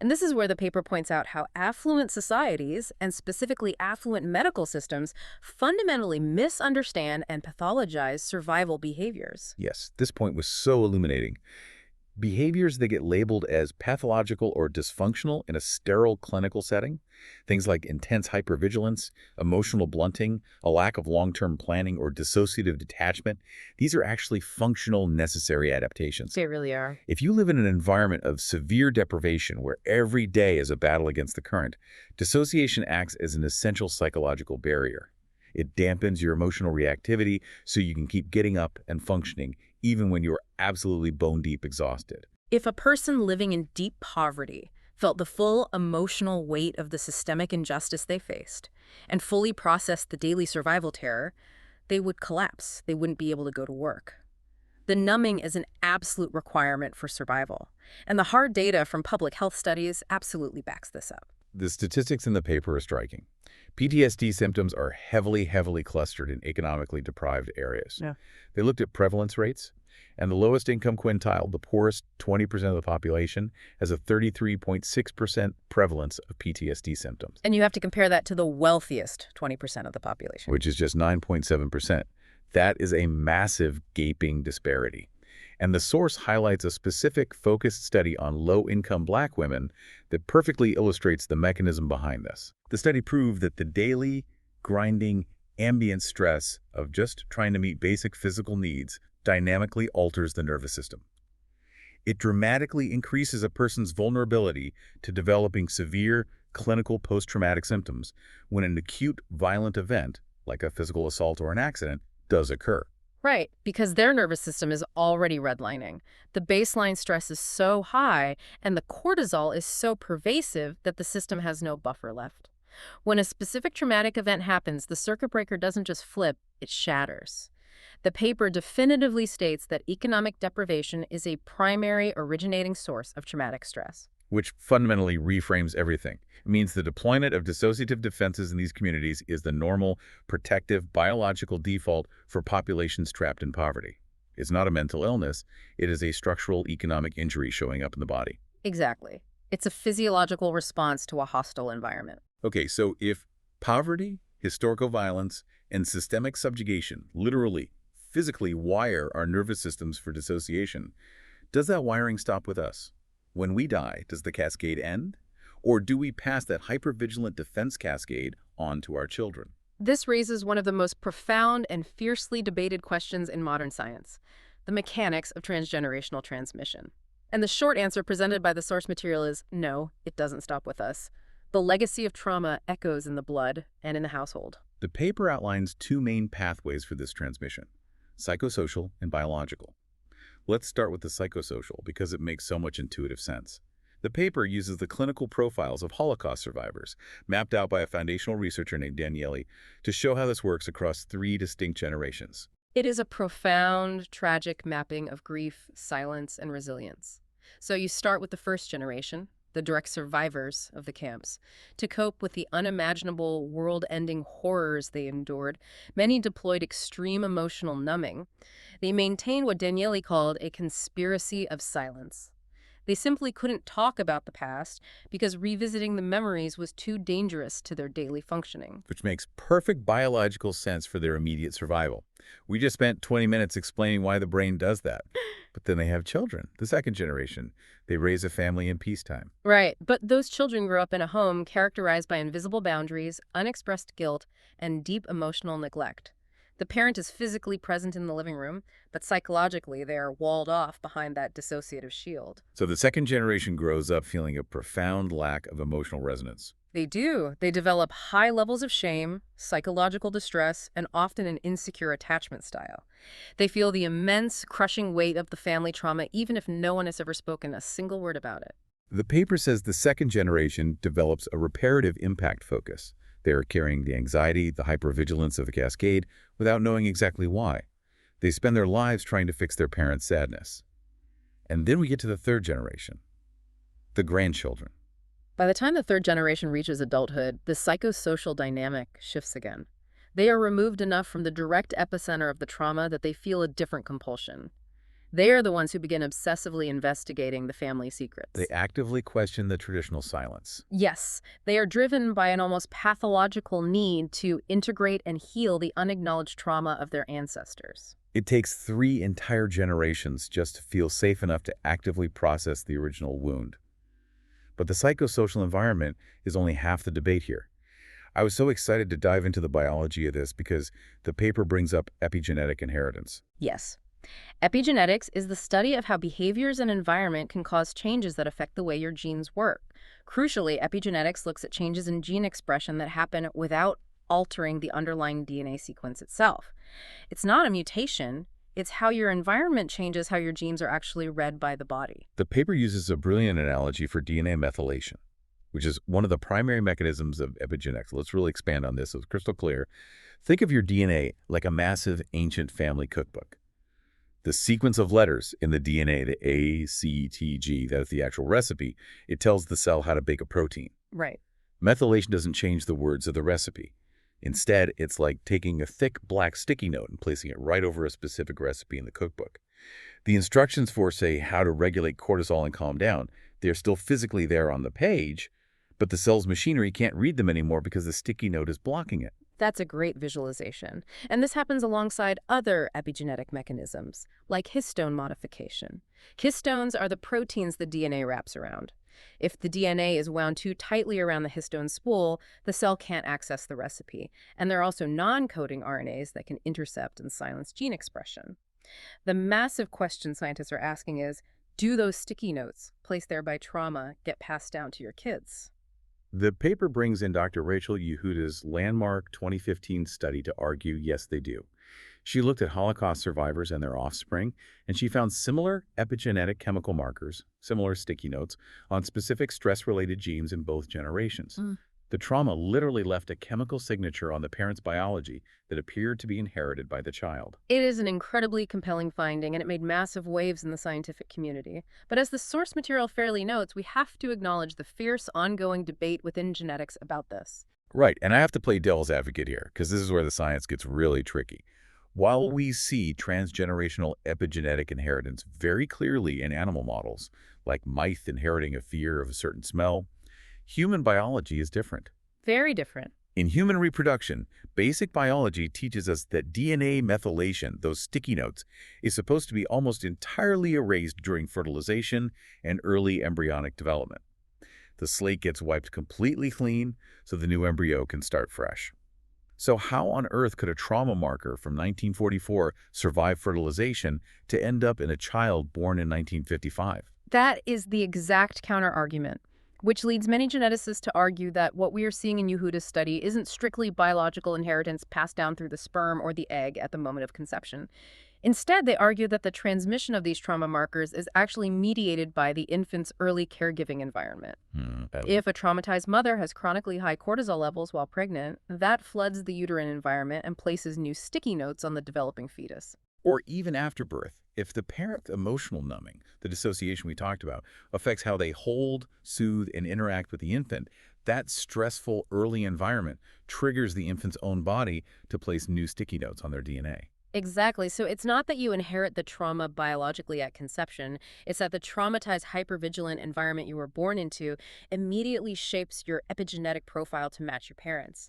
And this is where the paper points out how affluent societies, and specifically affluent medical systems, fundamentally misunderstand and pathologize survival behaviors. Yes, this point was so illuminating. Behaviors that get labeled as pathological or dysfunctional in a sterile clinical setting, things like intense hypervigilance, emotional blunting, a lack of long-term planning, or dissociative detachment, these are actually functional, necessary adaptations. They really are. If you live in an environment of severe deprivation where every day is a battle against the current, dissociation acts as an essential psychological barrier. It dampens your emotional reactivity so you can keep getting up and functioning even when you're absolutely bone-deep exhausted. If a person living in deep poverty felt the full emotional weight of the systemic injustice they faced and fully processed the daily survival terror, they would collapse. They wouldn't be able to go to work. The numbing is an absolute requirement for survival, and the hard data from public health studies absolutely backs this up. The statistics in the paper are striking. PTSD symptoms are heavily clustered in economically deprived areas. Yeah. They looked at prevalence rates, and the lowest income quintile, the poorest 20% of the population, has a 33.6% prevalence of PTSD symptoms. And you have to compare that to the wealthiest 20% of the population. Which is just 9.7%. That is a massive, gaping disparity. And the source highlights a specific, focused study on low-income Black women that perfectly illustrates the mechanism behind this. The study proved that the daily, grinding, ambient stress of just trying to meet basic physical needs dynamically alters the nervous system. It dramatically increases a person's vulnerability to developing severe clinical post-traumatic symptoms when an acute violent event, like a physical assault or an accident, does occur. Right, because their nervous system is already redlining. The baseline stress is so high and the cortisol is so pervasive that the system has no buffer left. When a specific traumatic event happens, the circuit breaker doesn't just flip, it shatters. The paper definitively states that economic deprivation is a primary originating source of traumatic stress. Which fundamentally reframes everything. It means the deployment of dissociative defenses in these communities is the normal, protective, biological default for populations trapped in poverty. It's not a mental illness, it is a structural economic injury showing up in the body. Exactly. It's a physiological response to a hostile environment. Okay, so if poverty, historical violence, and systemic subjugation literally, physically wire our nervous systems for dissociation, does that wiring stop with us? When we die, does the cascade end? Or do we pass that hypervigilant defense cascade on to our children? This raises one of the most profound and fiercely debated questions in modern science, the mechanics of transgenerational transmission. And the short answer presented by the source material is no, it doesn't stop with us. The legacy of trauma echoes in the blood and in the household. The paper outlines two main pathways for this transmission, psychosocial and biological. Let's start with the psychosocial because it makes so much intuitive sense. The paper uses the clinical profiles of Holocaust survivors, mapped out by a foundational researcher named Daniele, to show how this works across 3 distinct generations. It is a profound, tragic mapping of grief, silence, and resilience. So you start with the first generation, the direct survivors of the camps. To cope with the unimaginable, world-ending horrors they endured, many deployed extreme emotional numbing. They maintained what Daniele called a conspiracy of silence. They simply couldn't talk about the past because revisiting the memories was too dangerous to their daily functioning. Which makes perfect biological sense for their immediate survival. We just spent 20 minutes explaining why the brain does that. But then they have children, the second generation. They raise a family in peacetime. Right, but those children grew up in a home characterized by invisible boundaries, unexpressed guilt, and deep emotional neglect. The parent is physically present in the living room, but psychologically they are walled off behind that dissociative shield. So the second generation grows up feeling a profound lack of emotional resonance. They do. They develop high levels of shame, psychological distress, and often an insecure attachment style. They feel the immense, crushing weight of the family trauma even if no one has ever spoken a single word about it. The paper says the second generation develops a reparative impact focus. They are carrying the anxiety, the hypervigilance of the cascade without knowing exactly why. They spend their lives trying to fix their parents' sadness. And then we get to the third generation, the grandchildren. By the time the third generation reaches adulthood, the psychosocial dynamic shifts again. They are removed enough from the direct epicenter of the trauma that they feel a different compulsion. They are the ones who begin obsessively investigating the family They secrets. actively question the traditional silence. Yes, they are driven by an almost pathological need to integrate and heal the unacknowledged trauma of their ancestors. It takes 3 entire generations just to feel safe enough to actively process the original wound. But the psychosocial environment is only half the debate here. I was so excited to dive into the biology of this because the paper brings up epigenetic inheritance. Yes. Epigenetics is the study of how behaviors and environment can cause changes that affect the way your genes work. Crucially, epigenetics looks at changes in gene expression that happen without altering the underlying DNA sequence itself. It's not a mutation, it's how your environment changes how your genes are actually read by the body. The paper uses a brilliant analogy for DNA methylation, which is one of the primary mechanisms of epigenetics. Let's really expand on this so it's crystal clear. Think of your DNA like a massive ancient family cookbook. The sequence of letters in the DNA, the A, C, T, G, that is the actual recipe, it tells the cell how to bake a protein. Right. Methylation doesn't change the words of the recipe. Instead, it's like taking a thick black sticky note and placing it right over a specific recipe in the cookbook. The instructions for, say, how to regulate cortisol and calm down, they're still physically there on the page, but the cell's machinery can't read them anymore because the sticky note is blocking it. That's a great visualization. And this happens alongside other epigenetic mechanisms, like histone modification. Histones are the proteins the DNA wraps around. If the DNA is wound too tightly around the histone spool, the cell can't access the recipe. And there are also non-coding RNAs that can intercept and silence gene expression. The massive question scientists are asking is, do those sticky notes, placed there by trauma, get passed down to your kids? The paper brings in Dr. Rachel Yehuda's landmark 2015 study to argue, yes, they do. She looked at Holocaust survivors and their offspring, and she found similar epigenetic chemical markers, similar sticky notes, on specific stress-related genes in both generations. The trauma literally left a chemical signature on the parent's biology that appeared to be inherited by the child. It is an incredibly compelling finding, and it made massive waves in the scientific community. But as the source material fairly notes, we have to acknowledge the fierce, ongoing debate within genetics about this. Right, and I have to play devil's advocate here, because this is where the science gets really tricky. While we see transgenerational epigenetic inheritance very clearly in animal models, like mice inheriting a fear of a certain smell, human biology is different. Very different. In human reproduction, basic biology teaches us that DNA methylation, those sticky notes, is supposed to be almost entirely erased during fertilization and early embryonic development. The slate gets wiped completely clean so the new embryo can start fresh. So how on earth could a trauma marker from 1944 survive fertilization to end up in a child born in 1955? That is the exact counter-argument, which leads many geneticists to argue that what we are seeing in Yehuda's study isn't strictly biological inheritance passed down through the sperm or the egg at the moment of conception. Instead, they argue that the transmission of these trauma markers is actually mediated by the infant's early caregiving environment. If a traumatized mother has chronically high cortisol levels while pregnant, that floods the uterine environment and places new sticky notes on the developing fetus. Or even after birth, if the parent's emotional numbing, the dissociation we talked about, affects how they hold, soothe, and interact with the infant, that stressful early environment triggers the infant's own body to place new sticky notes on their DNA. Exactly. So it's not that you inherit the trauma biologically at conception. It's that the traumatized, hypervigilant environment you were born into immediately shapes your epigenetic profile to match your parents.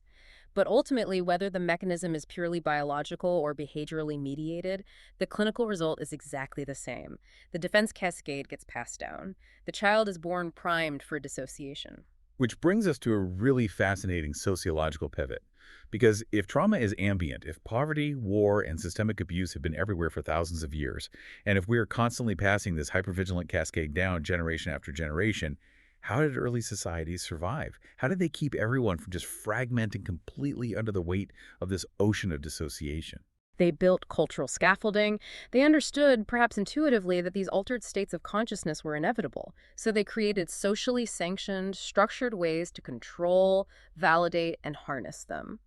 But ultimately, whether the mechanism is purely biological or behaviorally mediated, the clinical result is exactly the same. The defense cascade gets passed down. The child is born primed for dissociation. Which brings us to a really fascinating sociological pivot. Because if trauma is ambient, if poverty, war, and systemic abuse have been everywhere for thousands of years, and if we are constantly passing this hypervigilant cascade down generation after generation, how did early societies survive? How did they keep everyone from just fragmenting completely under the weight of this ocean of dissociation? They built cultural scaffolding. They understood, perhaps intuitively, that these altered states of consciousness were inevitable. So they created socially sanctioned, structured ways to control, validate, and harness them.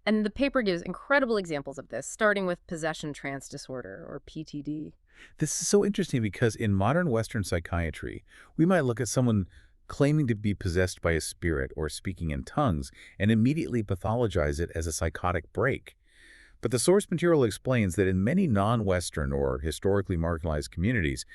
And the paper gives incredible examples of this, starting with possession trance disorder, or PTD. This is so interesting because in modern Western psychiatry, we might look at someone claiming to be possessed by a spirit or speaking in tongues and immediately pathologize it as a psychotic break. But the source material explains that in many non-Western or historically marginalized communities,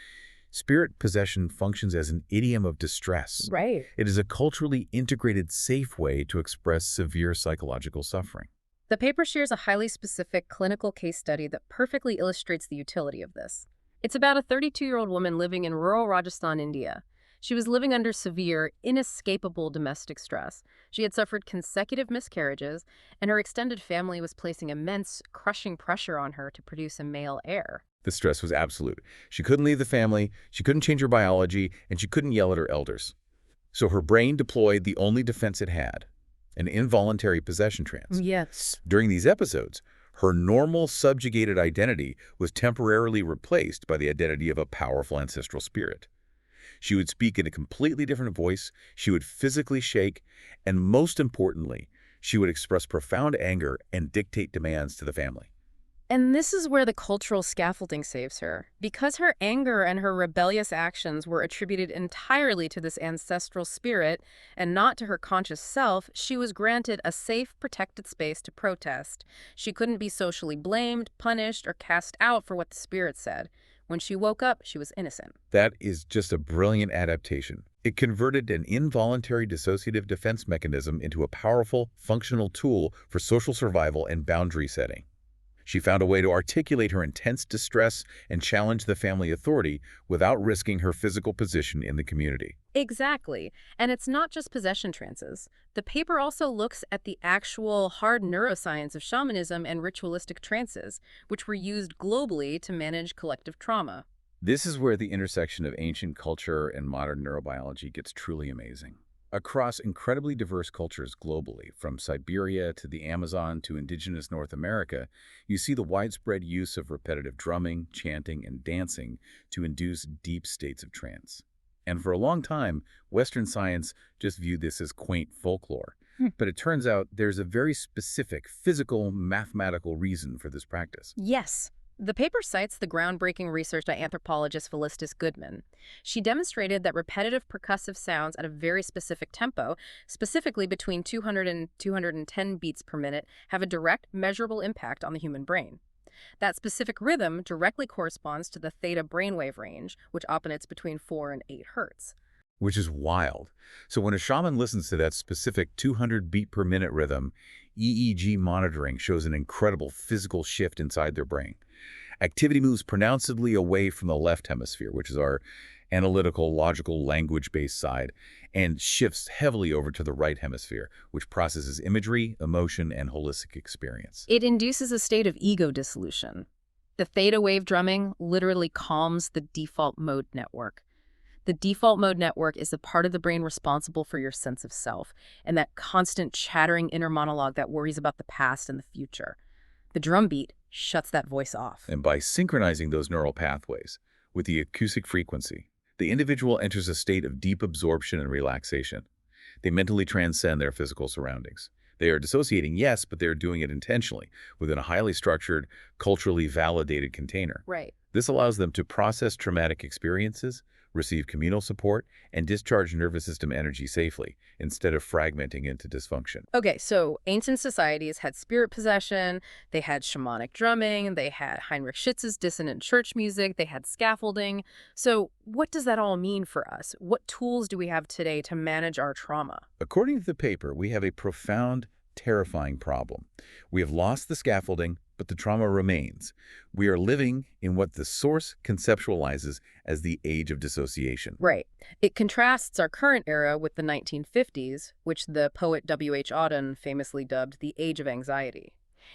spirit possession functions as an idiom of distress. Right. It is a culturally integrated, safe way to express severe psychological suffering. The paper shares a highly specific clinical case study that perfectly illustrates the utility of this. It's about a 32-year-old woman living in rural Rajasthan, India. She was living under severe, inescapable domestic stress. She had suffered consecutive miscarriages, and her extended family was placing immense, crushing pressure on her to produce a male heir. The stress was absolute. She couldn't leave the family, she couldn't change her biology, and she couldn't yell at her elders. So her brain deployed the only defense it had, an involuntary possession trance. Yes. During these episodes, her normal subjugated identity was temporarily replaced by the identity of a powerful ancestral spirit. She would speak in a completely different voice, she would physically shake, and most importantly, she would express profound anger and dictate demands to the family. And this is where the cultural scaffolding saves her. Because her anger and her rebellious actions were attributed entirely to this ancestral spirit and not to her conscious self, she was granted a safe, protected space to protest. She couldn't be socially blamed, punished, or cast out for what the spirit said. When she woke up, she was innocent. That is just a brilliant adaptation. It converted an involuntary dissociative defense mechanism into a powerful, functional tool for social survival and boundary setting. She found a way to articulate her intense distress and challenge the family authority without risking her physical position in the community. Exactly. And it's not just possession trances. The paper also looks at the actual hard neuroscience of shamanism and ritualistic trances, which were used globally to manage collective trauma. This is where the intersection of ancient culture and modern neurobiology gets truly amazing. Across incredibly diverse cultures globally, from Siberia to the Amazon to indigenous North America, you see the widespread use of repetitive drumming, chanting, and dancing to induce deep states of trance. And for a long time, Western science just viewed this as quaint folklore. But it turns out there's a very specific physical, mathematical reason for this practice. Yes. The paper cites the groundbreaking research by anthropologist Felicitas Goodman. She demonstrated that repetitive percussive sounds at a very specific tempo, specifically between 200 and 210 beats per minute, have a direct, measurable impact on the human brain. That specific rhythm directly corresponds to the theta brainwave range, which operates between 4 and 8 hertz. Which is wild. So when a shaman listens to that specific 200 beat per minute rhythm, EEG monitoring shows an incredible physical shift inside their brain. Activity moves pronouncedly away from the left hemisphere, which is our analytical, logical, language-based side, and shifts heavily over to the right hemisphere, which processes imagery, emotion, and holistic experience. It induces a state of ego dissolution. The theta wave drumming literally calms the default mode network. The default mode network is the part of the brain responsible for your sense of self and that constant chattering inner monologue that worries about the past and the future. The drum beat shuts that voice off. And by synchronizing those neural pathways with the acoustic frequency, the individual enters a state of deep absorption and relaxation. They mentally transcend their physical surroundings. They are dissociating, yes, but they're doing it intentionally within a highly structured, culturally validated container. Right. This allows them to process traumatic experiences, receive communal support, and discharge nervous system energy safely, instead of fragmenting into dysfunction. Okay, so ancient societies had spirit possession, they had shamanic drumming, they had Heinrich Schitz's dissonant church music, they had scaffolding. So what does that all mean for us? What tools do we have today to manage our trauma? According to the paper, we have a profound, terrifying problem. We have lost the scaffolding, but the trauma remains. We are living in what the source conceptualizes as the age of dissociation. Right. It contrasts our current era with the 1950s, which the poet W.H. Auden famously dubbed the age of anxiety.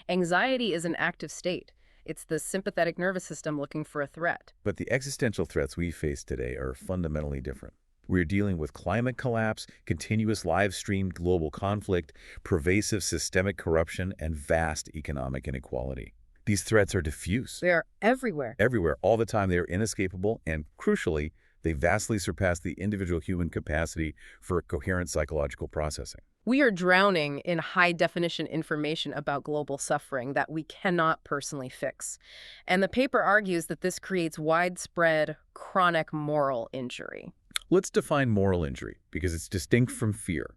Anxiety is an active state. It's the sympathetic nervous system looking for a threat. But the existential threats we face today are fundamentally different. We're dealing with climate collapse, continuous live-streamed global conflict, pervasive systemic corruption, and vast economic inequality. These threats are diffuse. They are everywhere. Everywhere, all the time. They are inescapable, and crucially, they vastly surpass the individual human capacity for coherent psychological processing. We are drowning in high-definition information about global suffering that we cannot personally fix. And the paper argues that this creates widespread, chronic moral injury. Let's define moral injury, because it's distinct from fear.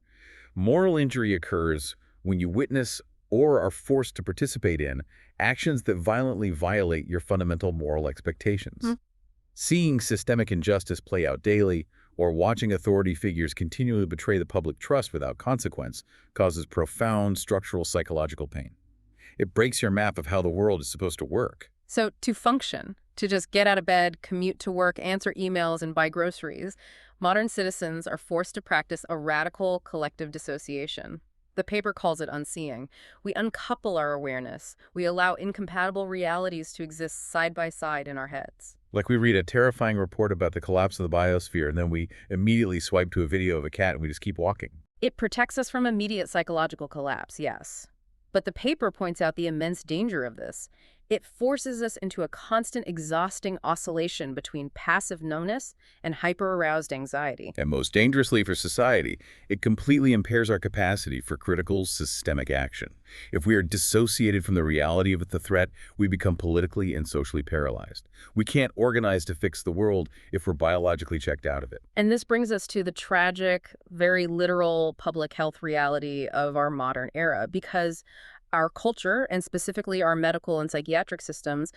Moral injury occurs when you witness or are forced to participate in actions that violently violate your fundamental moral expectations. Seeing systemic injustice play out daily or watching authority figures continually betray the public trust without consequence causes profound structural psychological pain. It breaks your map of how the world is supposed to work. So to function, to just get out of bed, commute to work, answer emails, and buy groceries, modern citizens are forced to practice a radical collective dissociation. The paper calls it unseeing. We uncouple our awareness. We allow incompatible realities to exist side by side in our heads. Like we read a terrifying report about the collapse of the biosphere and then we immediately swipe to a video of a cat and we just keep walking. It protects us from immediate psychological collapse, yes. But the paper points out the immense danger of this. It forces us into a constant, exhausting oscillation between passive numbness and hyper-aroused anxiety. And most dangerously for society, it completely impairs our capacity for critical, systemic action. If we are dissociated from the reality of the threat, we become politically and socially paralyzed. We can't organize to fix the world if we're biologically checked out of it. And this brings us to the tragic, very literal public health reality of our modern era, because our culture, and specifically our medical and psychiatric systems,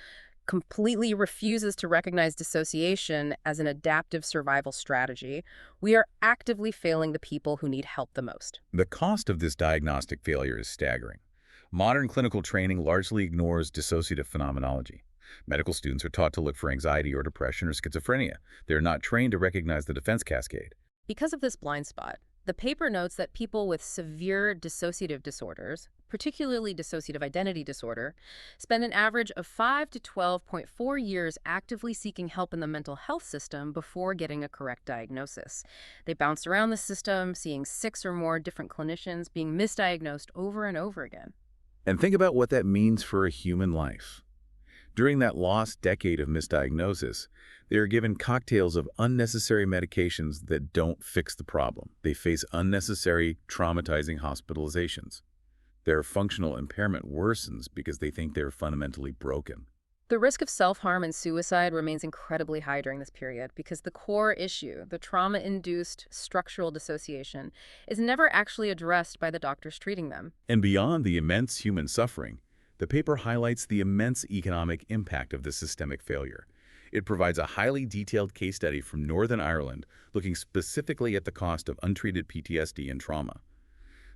completely refuses to recognize dissociation as an adaptive survival strategy. We are actively failing the people who need help the most. The cost of this diagnostic failure is staggering. Modern clinical training largely ignores dissociative phenomenology. Medical students are taught to look for anxiety or depression or schizophrenia. They're not trained to recognize the defense cascade. Because of this blind spot, the paper notes that people with severe dissociative disorders, particularly dissociative identity disorder, spend an average of 5 to 12.4 years actively seeking help in the mental health system before getting a correct diagnosis. They bounce around the system, seeing 6 or more different clinicians, being misdiagnosed over and over again. And think about what that means for a human life. During that lost decade of misdiagnosis, they are given cocktails of unnecessary medications that don't fix the problem. They face unnecessary, traumatizing hospitalizations. Their functional impairment worsens because they think they're fundamentally broken. The risk of self-harm and suicide remains incredibly high during this period because the core issue, the trauma-induced structural dissociation, is never actually addressed by the doctors treating them. And beyond the immense human suffering, the paper highlights the immense economic impact of this systemic failure. It provides a highly detailed case study from Northern Ireland looking specifically at the cost of untreated PTSD and trauma.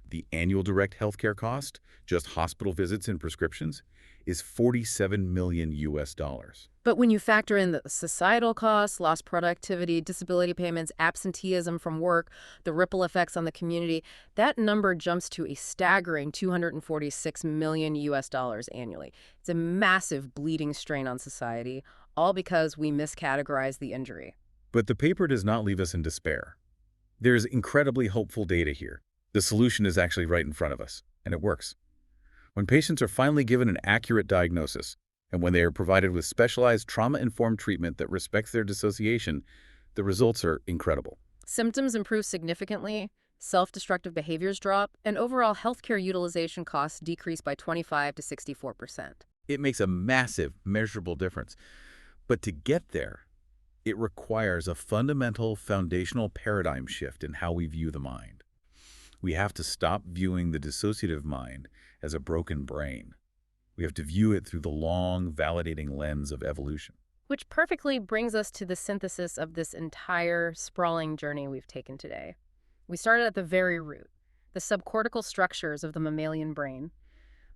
The annual direct healthcare cost, just hospital visits and prescriptions, is $47 million US. But when you factor in the societal costs, lost productivity, disability payments, absenteeism from work, the ripple effects on the community, that number jumps to a staggering $246 million US annually. It's a massive bleeding strain on society, all because we miscategorize the injury. But the paper does not leave us in despair. There's incredibly hopeful data here. The solution is actually right in front of us, and it works. When patients are finally given an accurate diagnosis, and when they are provided with specialized trauma-informed treatment that respects their dissociation, the results are incredible. Symptoms improve significantly, self-destructive behaviors drop, and overall healthcare utilization costs decrease by 25 to 64%. It makes a massive, measurable difference. But to get there, it requires a fundamental, foundational paradigm shift in how we view the mind. We have to stop viewing the dissociative mind as a broken brain. We have to view it through the long, validating lens of evolution. Which perfectly brings us to the synthesis of this entire sprawling journey we've taken today. We started at the very root, the subcortical structures of the mammalian brain.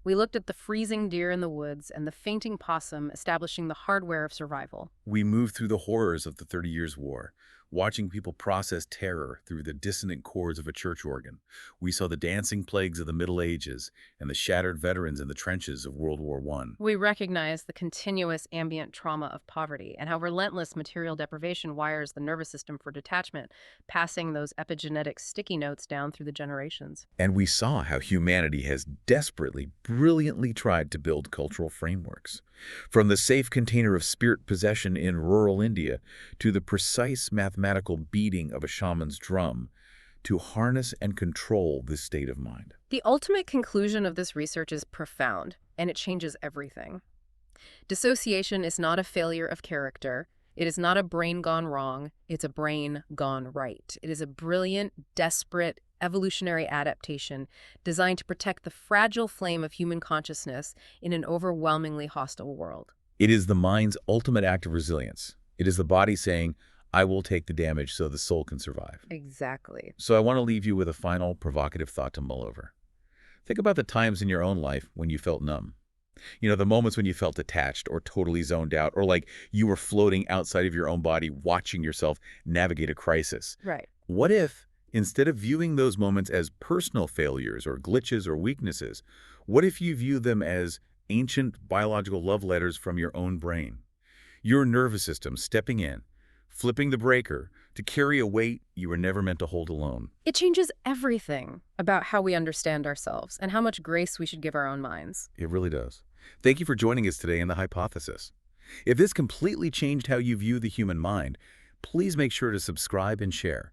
We looked at the freezing deer in the woods and the fainting possum establishing the hardware of survival. We moved through the horrors of the 30 Years' War, watching people process terror through the dissonant chords of a church organ. We saw the dancing plagues of the Middle Ages and the shattered veterans in the trenches of World War I. We recognized the continuous ambient trauma of poverty and how relentless material deprivation wires the nervous system for detachment, passing those epigenetic sticky notes down through the generations. And we saw how humanity has desperately, brilliantly tried to build cultural frameworks. From the safe container of spirit possession in rural India to the precise mathematical beating of a shaman's drum, to harness and control this state of mind. The ultimate conclusion of this research is profound, and it changes everything. Dissociation is not a failure of character. It is not a brain gone wrong. It's a brain gone right. It is a brilliant, desperate, evolutionary adaptation designed to protect the fragile flame of human consciousness in an overwhelmingly hostile world. It is the mind's ultimate act of resilience. It is the body saying, I will take the damage so the soul can survive. Exactly. So I want to leave you with a final provocative thought to mull over. Think about the times in your own life when you felt numb. You know, the moments when you felt detached or totally zoned out, or like you were floating outside of your own body, watching yourself navigate a crisis. Right. What if, instead of viewing those moments as personal failures or glitches or weaknesses, what if you view them as ancient biological love letters from your own brain? Your nervous system stepping in, flipping the breaker to carry a weight you were never meant to hold alone. It changes everything about how we understand ourselves and how much grace we should give our own minds. It really does. Thank you for joining us today in The Hypothesis. If this completely changed how you view the human mind, please make sure to subscribe and share.